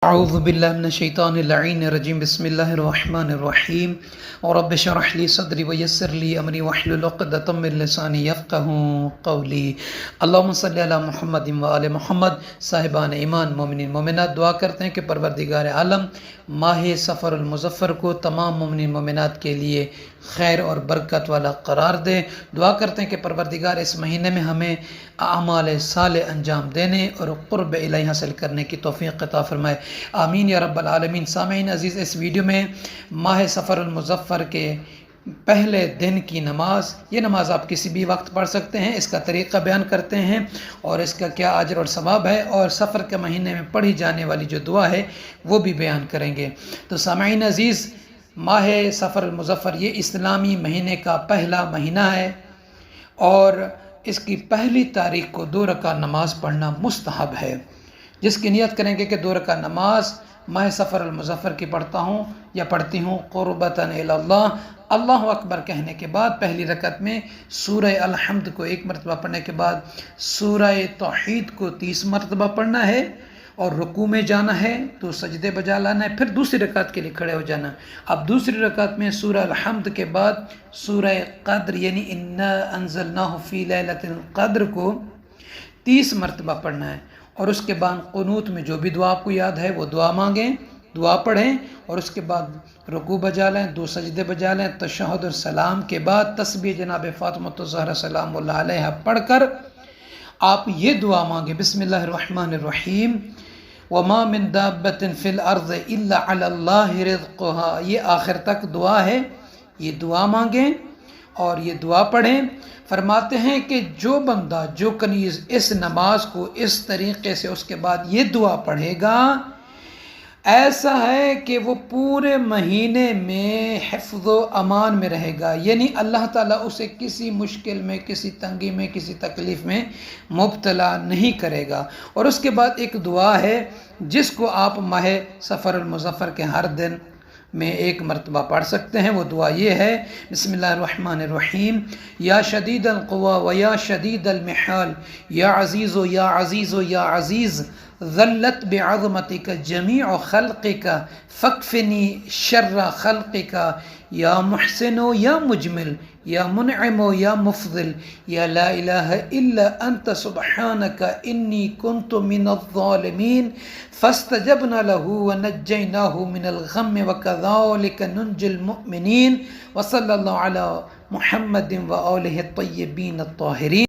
اعوذ باللہ من الشیطان اللعین الرجیم بسم اللہ الرحمن الرحیم رب اشرح لی صدری ویسر لی امری واحلل عقدۃ من لسانی یفقهوا قولی اللہم صلی علی محمد و آل محمد۔ صاحبان ایمان، مومنین مومنات، دعا کرتے ہیں کہ پروردگار عالم ماہ سفر المظفر کو تمام مومنین مومنات کے لیے خیر اور برکت والا قرار دے۔ دعا کرتے ہیں کہ پروردگار اس مہینے میں ہمیں اعمال صالح انجام دینے اور قرب الہی حاصل کرنے کی توفیق عطا فرمائے، آمین یا رب العالمین۔ سامعین عزیز، اس ویڈیو میں ماہ سفر المظفر کے پہلے دن کی نماز، یہ نماز آپ کسی بھی وقت پڑھ سکتے ہیں، اس کا طریقہ بیان کرتے ہیں اور اس کا کیا اجر اور ثواب ہے، اور سفر کے مہینے میں پڑھی جانے والی جو دعا ہے وہ بھی بیان کریں گے۔ تو سامعین عزیز، ماہ سفر المظفر یہ اسلامی مہینے کا پہلا مہینہ ہے اور اس کی پہلی تاریخ کو 2 رکعت نماز پڑھنا مستحب ہے۔ جس کی نیت کریں گے کہ 2 رکعت نماز ماہ سفر المظفر کی پڑھتا ہوں یا پڑھتی ہوں قربتاً الی اللہ، اللہ اکبر کہنے کے بعد پہلی رکعت میں سورہ الحمد کو 1 مرتبہ پڑھنے کے بعد سورہ توحید کو 30 مرتبہ پڑھنا ہے، اور رکوع میں جانا ہے تو سجدے بجا لانا ہے، پھر دوسری رکعت کے لیے کھڑے ہو جانا۔ اب دوسری رکعت میں سورہ الحمد کے بعد سورہ قدر یعنی انا انزلناہ فی لیلۃ القدر کو 30 مرتبہ پڑھنا ہے، اور اس کے بعد قنوت میں جو بھی دعا آپ کو یاد ہے وہ دعا مانگیں، دعا پڑھیں، اور اس کے بعد رکوع بجا لیں، 2 سجدے بجا لیں، تشہد اور سلام کے بعد تسبیح جناب فاطمہ الزہرا سلام اللہ علیہا پڑھ کر آپ یہ دعا مانگیں، بسم اللہ الرحمن الرحیم، وما من دابۃ فی الارض الا علی اللہ رزقها، یہ آخر تک دعا ہے، یہ دعا مانگیں اور یہ دعا پڑھیں۔ فرماتے ہیں کہ جو بندہ، جو کنیز اس نماز کو اس طریقے سے اس کے بعد یہ دعا پڑھے گا، ایسا ہے کہ وہ پورے مہینے میں حفظ و امان میں رہے گا، یعنی اللہ تعالیٰ اسے کسی مشکل میں، کسی تنگی میں، کسی تکلیف میں مبتلا نہیں کرے گا۔ اور اس کے بعد ایک دعا ہے جس کو آپ ماہ سفر المظفر کے ہر دن میں 1 مرتبہ پڑھ سکتے ہیں، وہ دعا یہ ہے، بسم اللہ الرحمن الرحیم، یا شدید القوا و یا شدید المحال، یا عزیز و یا عزیز و یا عزیز، ذلت بعظمتک جمیع خلقک فاکفنی شر خلقک، یا محسن یا مجمل، یا منعم یا مفضل، یا لا الہ الا انت سبحانک انی کنت من الظالمین، فاستجبنا له ونجیناہ من الغم وکذالک ننجی المؤمنین، وصلی اللہ علی محمد وآلہ الطیبین الطاہرین۔